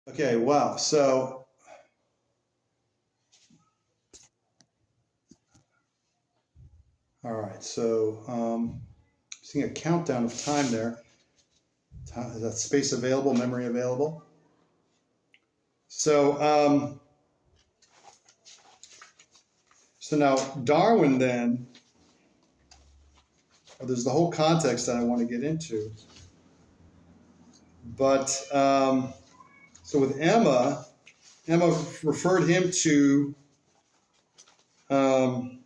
Okay, wow. So, all right. So, seeing a countdown of time there. Is that space available, memory available? So, so now Darwin then, there's the whole context that I want to get into. But, so with Emma referred him to John.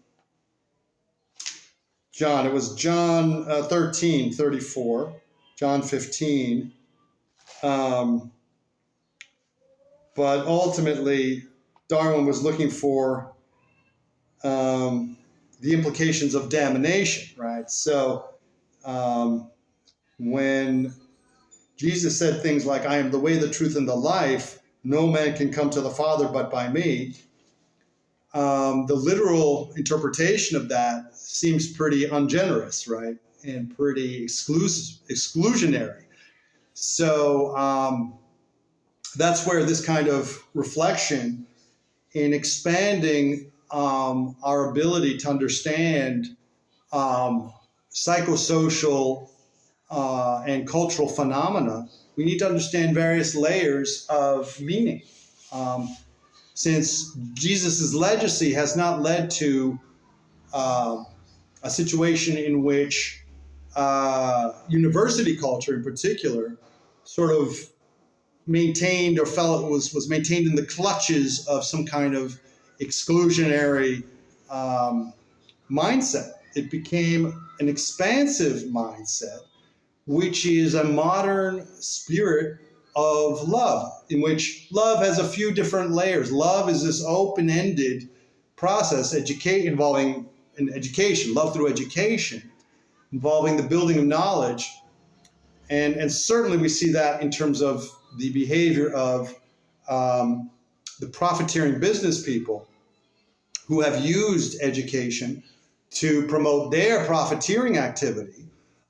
It was John 13:34, John 15. But ultimately, Darwin was looking for the implications of damnation, right? So when Jesus said things like, I am the way, the truth, and the life, no man can come to the Father but by me, the literal interpretation of that seems pretty ungenerous, right? And pretty exclusionary. So that's where this kind of reflection in expanding our ability to understand psychosocial and cultural phenomena, we need to understand various layers of meaning. Since Jesus' legacy has not led to a situation in which university culture in particular sort of maintained or felt it was maintained in the clutches of some kind of exclusionary mindset. It became an expansive mindset, which is a modern spirit of love, in which love has a few different layers. Love is this open-ended process involving an education, love through education, involving the building of knowledge. And certainly we see that in terms of the behavior of the profiteering business people who have used education to promote their profiteering activity,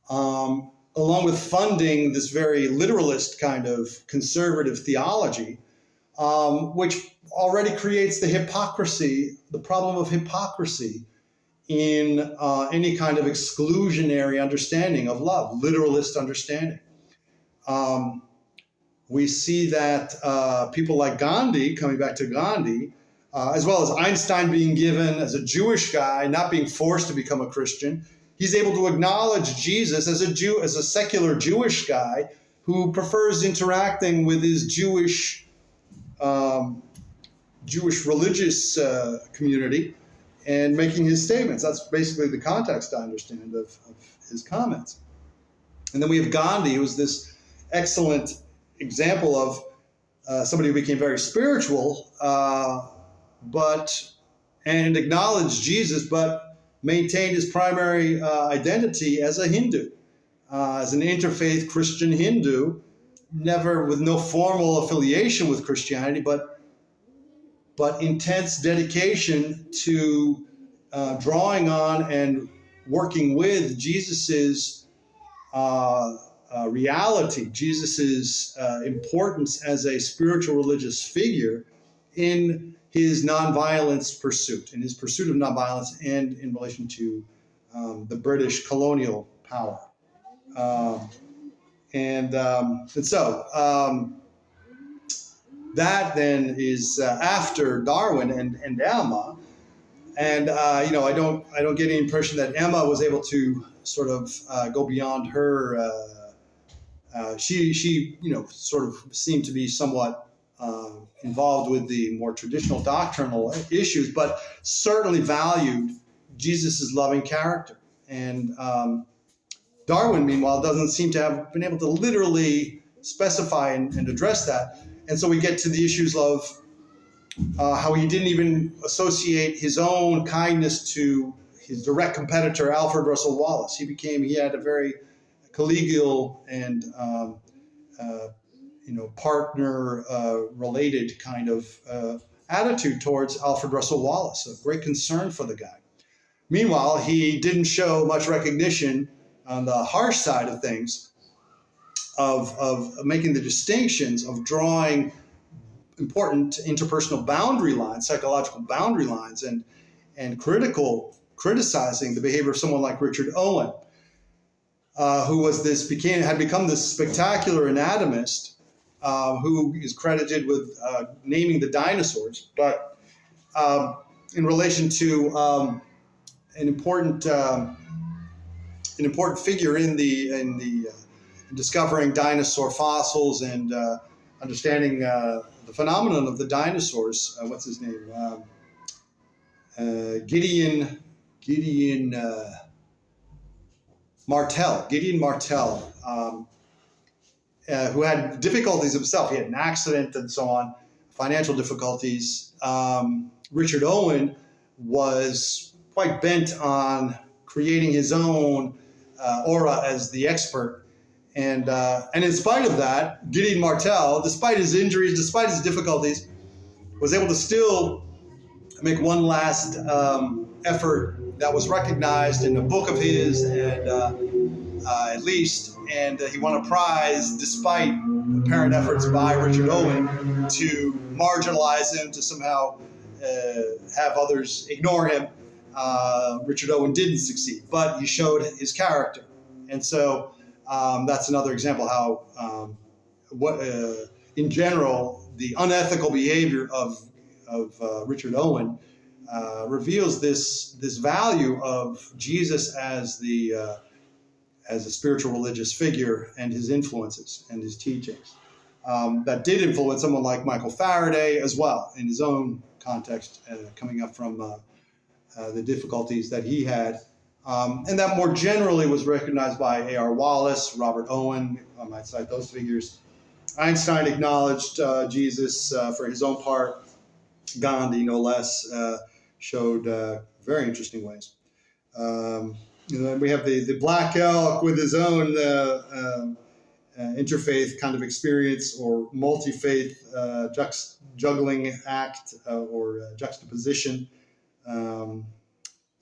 along with funding this very literalist kind of conservative theology, which already creates the problem of hypocrisy in any kind of exclusionary understanding of love, literalist understanding. We see that people like Gandhi, coming back to Gandhi, as well as Einstein being given as a Jewish guy, not being forced to become a Christian, he's able to acknowledge Jesus as a secular Jewish guy who prefers interacting with his Jewish religious community and making his statements. That's basically the context, I understand, of his comments. And then we have Gandhi, who's this excellent example of somebody who became very spiritual, and acknowledged Jesus, but maintained his primary identity as a Hindu, as an interfaith Christian Hindu, with no formal affiliation with Christianity, but intense dedication to drawing on and working with Jesus's reality, Jesus's importance as a spiritual religious figure in his nonviolence pursuit, in his pursuit of nonviolence, and in relation to the British colonial power. And so that then is after Darwin and Emma, and I don't get any impression that Emma was able to sort of go beyond her. She sort of seemed to be somewhat involved with the more traditional doctrinal issues, but certainly valued Jesus's loving character. And Darwin, meanwhile, doesn't seem to have been able to literally specify and address that. And so we get to the issues of how he didn't even associate his own kindness to his direct competitor, Alfred Russel Wallace. He had a very collegial and partner related kind of attitude towards Alfred Russel Wallace, a great concern for the guy. Meanwhile, he didn't show much recognition on the harsh side of things of making the distinctions, of drawing important interpersonal boundary lines, psychological boundary lines, and criticizing the behavior of someone like Richard Owen, who had become this spectacular anatomist, who is credited with naming the dinosaurs, but in relation to an important figure in discovering dinosaur fossils and understanding the phenomenon of the dinosaurs. What's his name? Gideon Martell. Gideon Martell, who had difficulties himself. He had an accident and so on, financial difficulties. Richard Owen was quite bent on creating his own aura as the expert. And in spite of that, Gideon Martell, despite his injuries, despite his difficulties, was able to still make one last effort that was recognized in a book of his, and at least, and he won a prize despite apparent efforts by Richard Owen to marginalize him, to somehow have others ignore him. Richard Owen didn't succeed, but he showed his character. And so that's another example how, in general, the unethical behavior of Richard Owen reveals this value of Jesus as a spiritual religious figure, and his influences and his teachings. That did influence someone like Michael Faraday as well, in his own context, coming up from the difficulties that he had. And that more generally was recognized by A.R. Wallace, Robert Owen, I might cite those figures. Einstein acknowledged Jesus for his own part. Gandhi, no less, showed very interesting ways. We have the Black Elk with his own interfaith kind of experience, or multi-faith juggling act, or juxtaposition.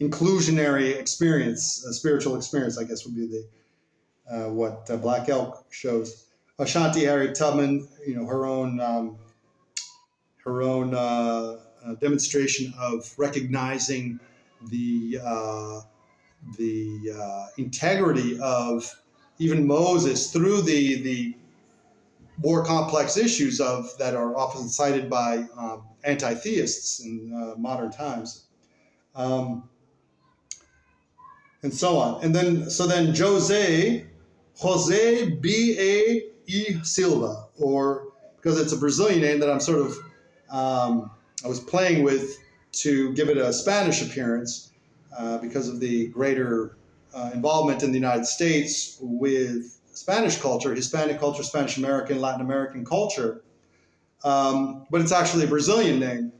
Inclusionary experience, spiritual experience, I guess, would be what Black Elk shows. Ashanti Harriet Tubman, her own demonstration of recognizing the integrity of even Moses through the more complex issues that are often cited by anti-theists in modern times. And so on. And then José B.A.E. Silva, or because it's a Brazilian name that I'm sort of, I was playing with to give it a Spanish appearance because of the greater involvement in the United States with Spanish culture, Hispanic culture, Spanish American, Latin American culture. But it's actually a Brazilian name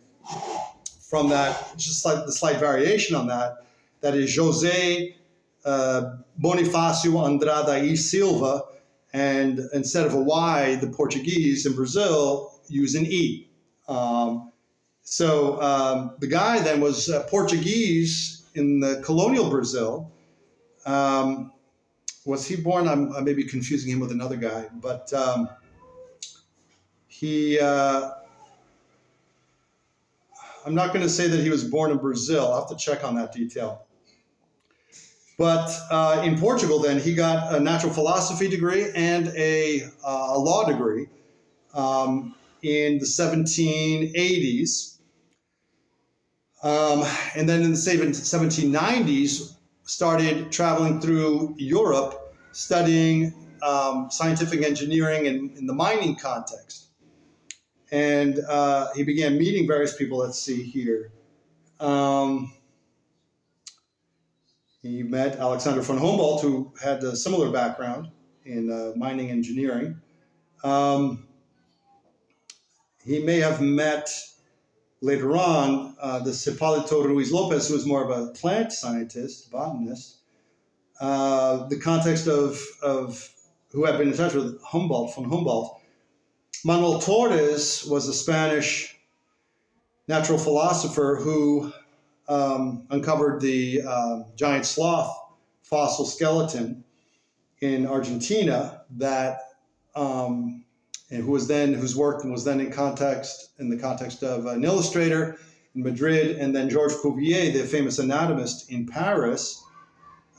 from that, just like the slight variation on that. That is José Bonifácio Andrada e Silva, and instead of a Y, the Portuguese in Brazil use an E. So the guy then was Portuguese in the colonial Brazil. Was he born? I may be confusing him with another guy, but I'm not going to say that he was born in Brazil. I'll have to check on that detail. But in Portugal, then, he got a natural philosophy degree and a law degree in the 1780s. And then in the 1790s, started traveling through Europe, studying scientific engineering in the mining context. And he began meeting various people. Let's see here. He met Alexander von Humboldt, who had a similar background in mining engineering. He may have met later on this Hipólito Ruiz Lopez, who was more of a plant scientist, botanist. The context of who had been in touch with Humboldt, von Humboldt. Manuel Torres was a Spanish natural philosopher who uncovered the giant sloth fossil skeleton in Argentina that and whose work was then in the context of an illustrator in Madrid, and then Georges Cuvier, the famous anatomist in Paris,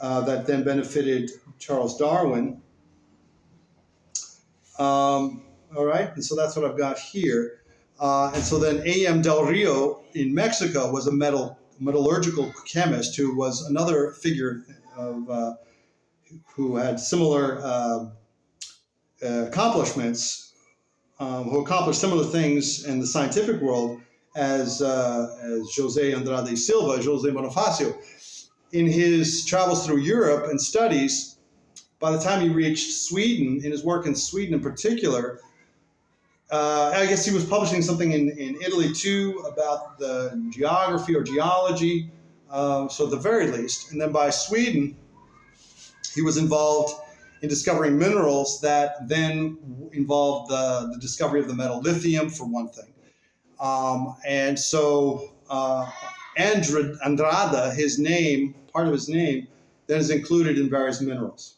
that then benefited Charles Darwin. All right, and so that's what I've got here. And so then A.M. Del Rio in Mexico was a metallurgical chemist who was another figure of who had similar accomplishments, who accomplished similar things in the scientific world as José Andrade Silva, José Bonifacio. In his travels through Europe and studies, by the time he reached Sweden, in his work in Sweden in particular, I guess he was publishing something in Italy too about the geography or geology, so at the very least. And then by Sweden, he was involved in discovering minerals that then involved the discovery of the metal lithium, for one thing. And so Andrade, his name, part of his name, then is included in various minerals.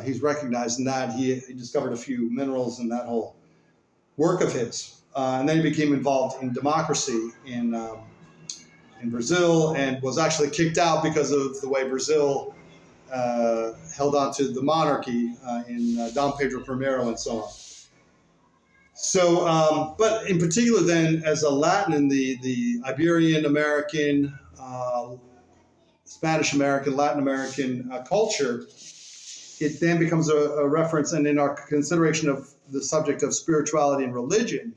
He's recognized in that. He discovered a few minerals in that whole work of his. And then he became involved in democracy in Brazil, and was actually kicked out because of the way Brazil held on to the monarchy in Dom Pedro I and so on. So, but in particular then, as a Latin, the Iberian American, Spanish American, Latin American culture, it then becomes a reference, and in our consideration of the subject of spirituality and religion,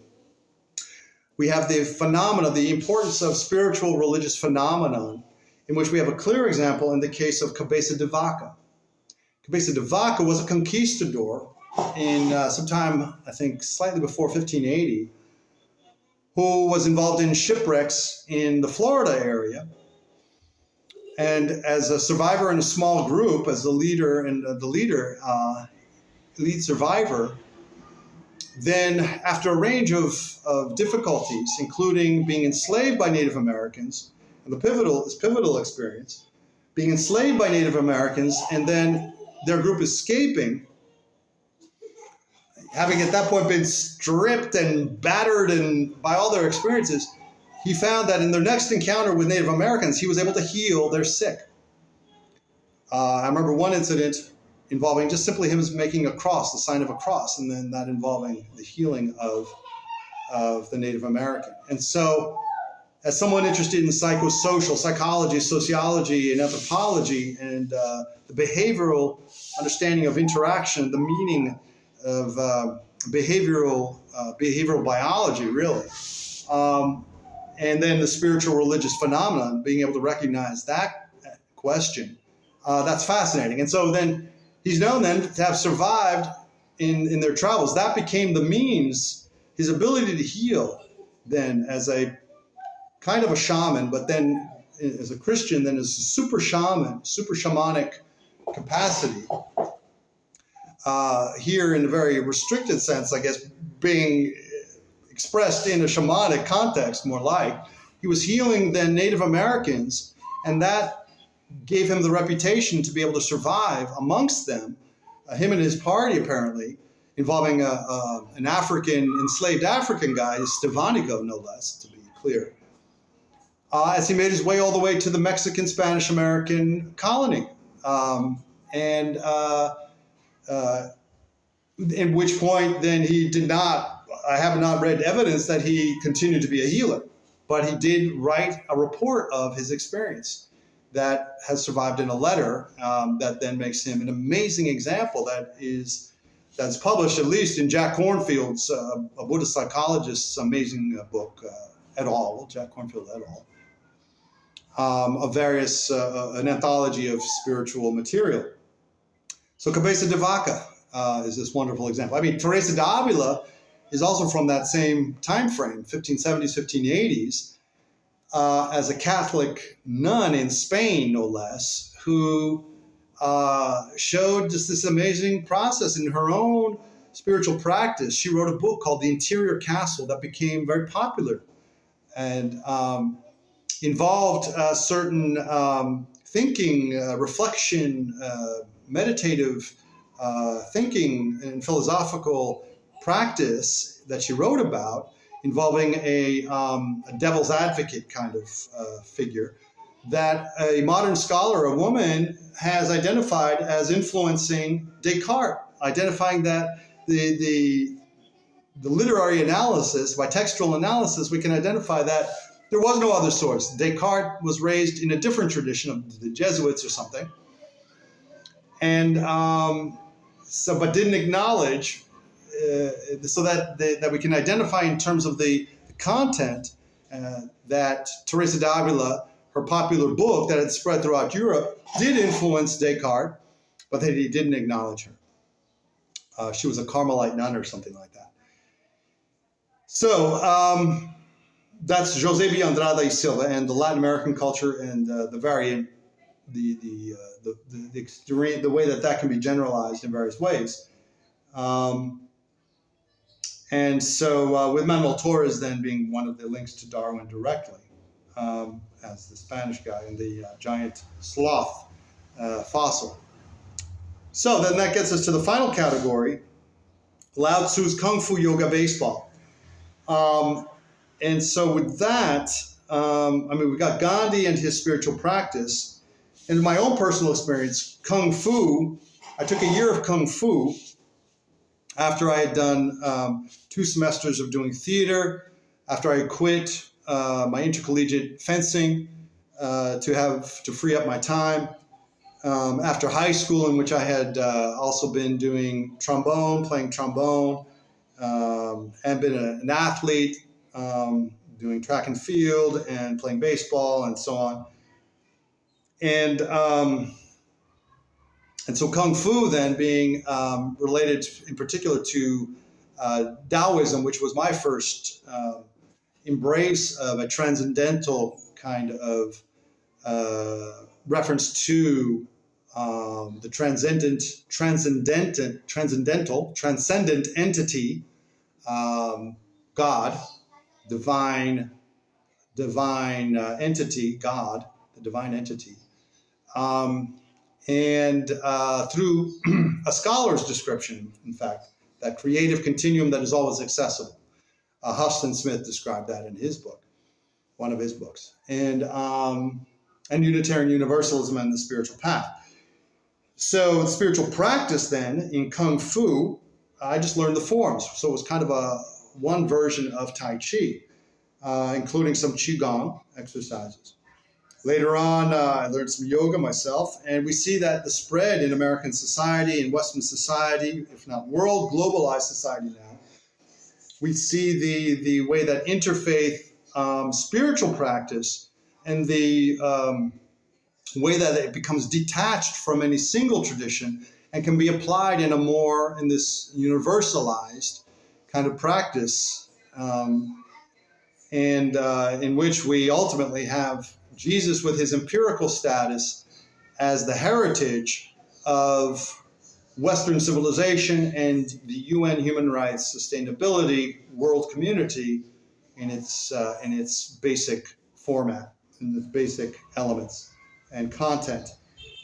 we have the phenomena, the importance of spiritual religious phenomenon, in which we have a clear example in the case of Cabeza de Vaca. Cabeza de Vaca was a conquistador in sometime, I think, slightly before 1580, who was involved in shipwrecks in the Florida area. And as a survivor in a small group, as the leader and lead survivor, then after a range of difficulties, including being enslaved by Native Americans, and his pivotal experience, being enslaved by Native Americans, and then their group escaping, having at that point been stripped and battered and by all their experiences, he found that in their next encounter with Native Americans, he was able to heal their sick. I remember one incident involving just simply him making a cross, the sign of a cross, and then that involving the healing of the Native American. And so, as someone interested in psychosocial, psychology, sociology, and anthropology, and the behavioral understanding of interaction, the meaning of behavioral biology, really, and then the spiritual religious phenomenon, being able to recognize that question, that's fascinating. And so then he's known then to have survived in their travels. That became the means, his ability to heal then as a kind of a shaman, but then as a Christian, then as a super shamanic capacity. Here in a very restricted sense, I guess, being expressed in a shamanic context, more like. He was healing then Native Americans, and that gave him the reputation to be able to survive amongst them, him and his party apparently, involving an enslaved African guy, Stevanico no less, to be clear, as he made his way all the way to the Mexican Spanish-American colony. In which point then he did not, I have not read evidence that he continued to be a healer, but he did write a report of his experience that has survived in a letter that then makes him an amazing example that's published at least in Jack Kornfield's, a Buddhist psychologist's amazing book, Jack Kornfield et al., of various, an anthology of spiritual material. So Cabeza de Vaca is this wonderful example. I mean, Teresa de Avila is also from that same time frame, 1570s, 1580s, as a Catholic nun in Spain, no less, who showed just this amazing process in her own spiritual practice. She wrote a book called The Interior Castle that became very popular and involved certain thinking, reflection, meditative thinking and philosophical practice that she wrote about involving a devil's advocate kind of figure that a modern scholar, a woman, has identified as influencing Descartes, identifying that the literary analysis, by textual analysis, we can identify that there was no other source. Descartes was raised in a different tradition of the Jesuits or something, and but didn't acknowledge, so that we can identify in terms of the content that Teresa d'Avila, her popular book that had spread throughout Europe, did influence Descartes, but that he didn't acknowledge her. She was a Carmelite nun or something like that. So that's José B. Andrade y Silva and the Latin American culture and the way that can be generalized in various ways. And so with Manuel Torres then being one of the links to Darwin directly, as the Spanish guy and the giant sloth fossil. So then that gets us to the final category, Lao Tzu's Kung Fu Yoga Baseball. And so with that, we got Gandhi and his spiritual practice. And in my own personal experience, Kung Fu, I took a year of Kung Fu after I had done 2 semesters of doing theater, after I quit my intercollegiate fencing to free up my time, after high school, in which I had also been doing playing trombone, and been an athlete, doing track and field and playing baseball and so on. And so Kung Fu then being related in particular to Taoism, which was my first embrace of a transcendental kind of reference to the transcendent entity, God, divine entity, God, the divine entity. And through a scholar's description, in fact, that creative continuum that is always accessible. Huston Smith described that in his book, one of his books, and Unitarian Universalism and the Spiritual Path. So spiritual practice then in Kung Fu, I just learned the forms. So it was kind of one version of Tai Chi, including some Qigong exercises. Later on, I learned some yoga myself, and we see that the spread in American society, in Western society, if not world globalized society now, we see the way that interfaith spiritual practice and the way that it becomes detached from any single tradition and can be applied in this universalized kind of practice, and in which we ultimately have Jesus with his empirical status as the heritage of Western civilization and the UN Human Rights Sustainability World Community in its basic format, in its basic elements and content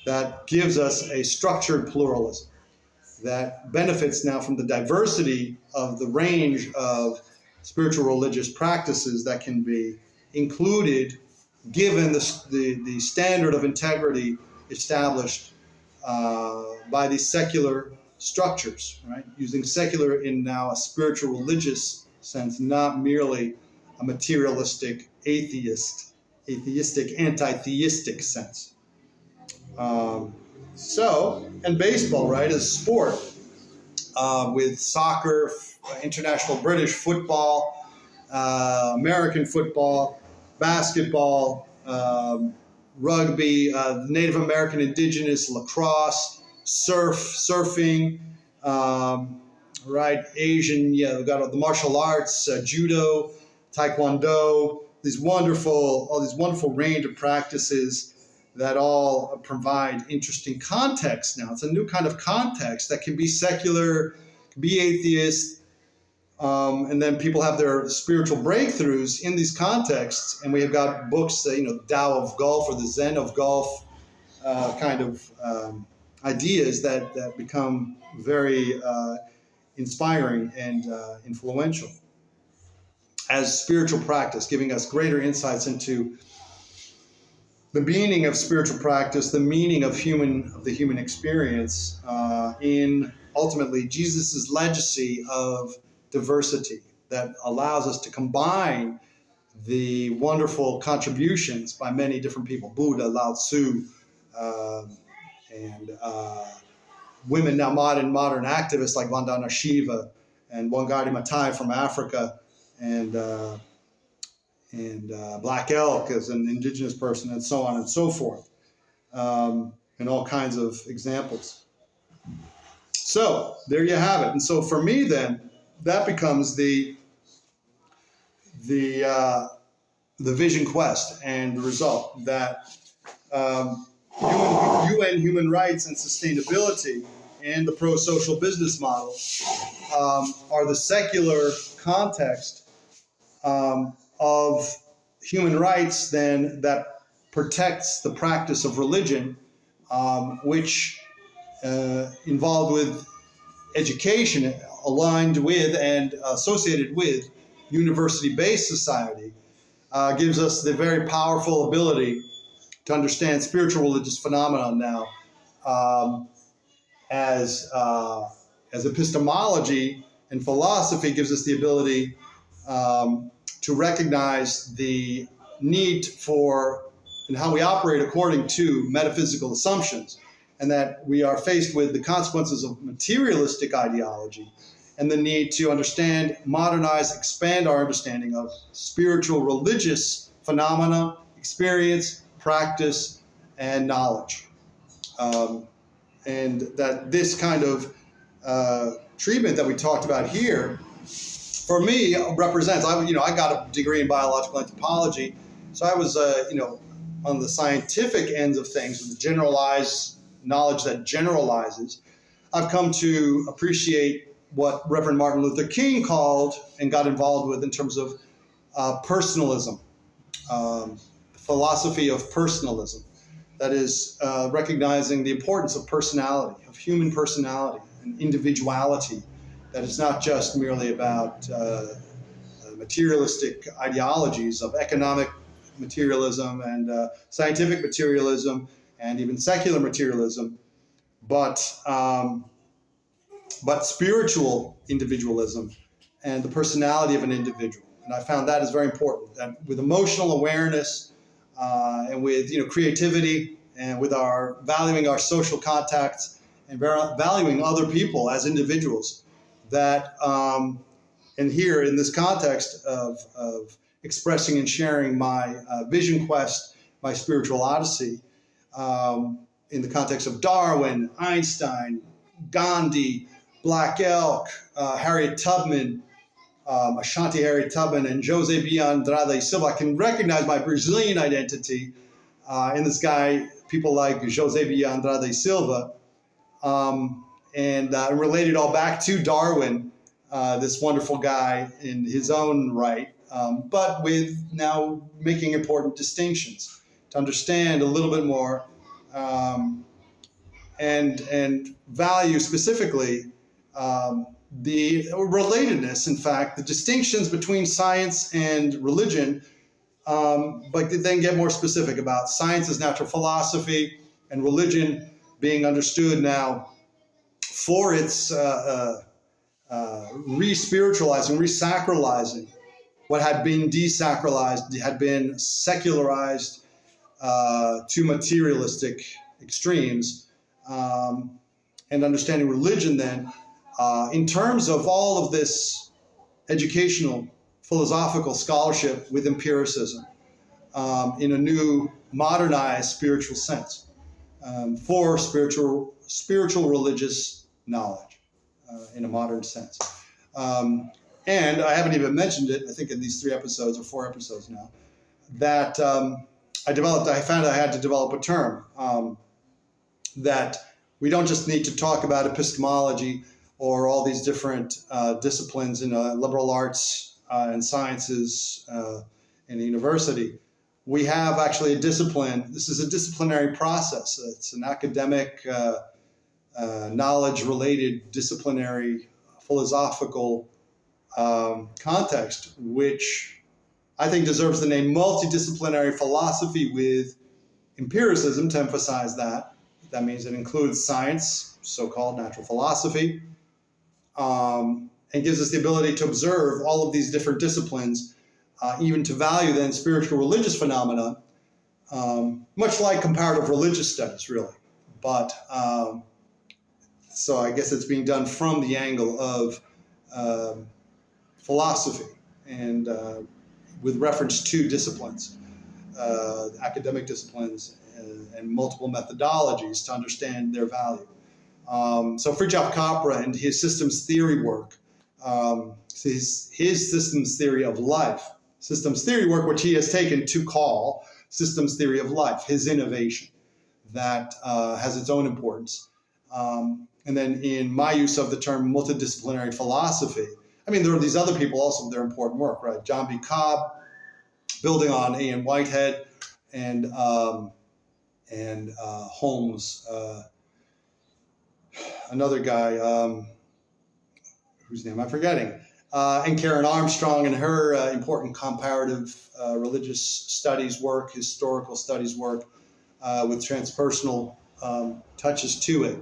that gives us a structured pluralism that benefits now from the diversity of the range of spiritual religious practices that can be included given the standard of integrity established by these secular structures, right? Using secular in now a spiritual religious sense, not merely a materialistic, atheistic, anti-theistic sense. And baseball, right, is sport, with soccer, international British football, American football, basketball, rugby, Native American indigenous lacrosse, surfing, right, Asian, we've got the martial arts, judo, taekwondo, all these wonderful range of practices that all provide interesting context now. It's a new kind of context that can be secular, can be atheist, and then people have their spiritual breakthroughs in these contexts. And we have got books, the Tao of Golf or the Zen of Golf kind of ideas that become very inspiring and influential as spiritual practice, giving us greater insights into the meaning of spiritual practice, the meaning of the human experience, in ultimately Jesus' legacy of diversity that allows us to combine the wonderful contributions by many different people, Buddha, Lao Tzu, and women now modern activists like Vandana Shiva and Wangari Maathai from Africa, and Black Elk as an indigenous person, and so on and so forth, and all kinds of examples. So there you have it. And so for me, then, that becomes the vision quest and the result that UN human rights and sustainability and the pro-social business model are the secular context of human rights then that protects the practice of religion, which involved with education, aligned with and associated with university-based society, gives us the very powerful ability to understand spiritual religious phenomenon now as epistemology and philosophy gives us the ability to recognize the need for and how we operate according to metaphysical assumptions, and that we are faced with the consequences of materialistic ideology and the need to understand, modernize, expand our understanding of spiritual religious phenomena, experience, practice, and knowledge. And that this kind of treatment that we talked about here, for me, represents, I got a degree in biological anthropology, so I was, on the scientific ends of things, with the generalized knowledge that generalizes. I've come to appreciate what Reverend Martin Luther King called and got involved with in terms of personalism, philosophy of personalism. That is recognizing the importance of personality, of human personality and individuality, that it's not just merely about materialistic ideologies of economic materialism and scientific materialism and even secular materialism, but spiritual individualism and the personality of an individual. And I found that is very important. That with emotional awareness and with creativity and with our valuing our social contacts and valuing other people as individuals, that and here in this context of expressing and sharing my vision quest, my spiritual odyssey, in the context of Darwin, Einstein, Gandhi, Black Elk, Harriet Tubman, Ashanti Harriet Tubman, and Jose B. Andrade Silva. I can recognize my Brazilian identity in this guy, people like Jose B. Andrade Silva, and related all back to Darwin, this wonderful guy in his own right, but with now making important distinctions to understand a little bit more and value specifically the relatedness, in fact, the distinctions between science and religion, but then get more specific about science as natural philosophy and religion being understood now for its re-spiritualizing, re-sacralizing what had been desacralized, had been secularized to materialistic extremes, and understanding religion then in terms of all of this educational, philosophical scholarship with empiricism in a new, modernized spiritual sense for spiritual religious knowledge in a modern sense. And I haven't even mentioned it, I think in these 3 episodes or 4 episodes now, that I found I had to develop a term that we don't just need to talk about epistemology or all these different disciplines in liberal arts and sciences in a university. We have actually a discipline. This is a disciplinary process. It's an academic, knowledge-related disciplinary philosophical context, which I think deserves the name multidisciplinary philosophy with empiricism to emphasize that. That means it includes science, so-called natural philosophy, and gives us the ability to observe all of these different disciplines, even to value then spiritual religious phenomena, much like comparative religious studies, really. But so I guess it's being done from the angle of philosophy and with reference to disciplines, academic disciplines, and multiple methodologies to understand their value. So Fritjof Capra and his systems theory work, his systems theory of life, systems theory work, which he has taken to call systems theory of life, his innovation that has its own importance. And then in my use of the term multidisciplinary philosophy, I mean, there are these other people also, their important work, right? John B. Cobb, building on A.N. Whitehead, and Holmes, another guy, whose name I'm forgetting, and Karen Armstrong and her important comparative religious studies work, historical studies work, with transpersonal touches to it.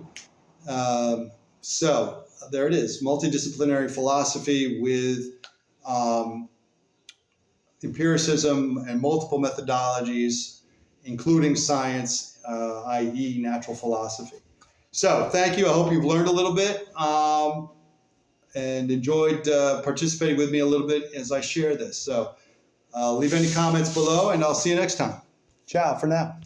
So there it is, multidisciplinary philosophy with empiricism and multiple methodologies, including science, i.e. natural philosophy. So thank you. I hope you've learned a little bit and enjoyed participating with me a little bit as I share this. So leave any comments below, and I'll see you next time. Ciao for now.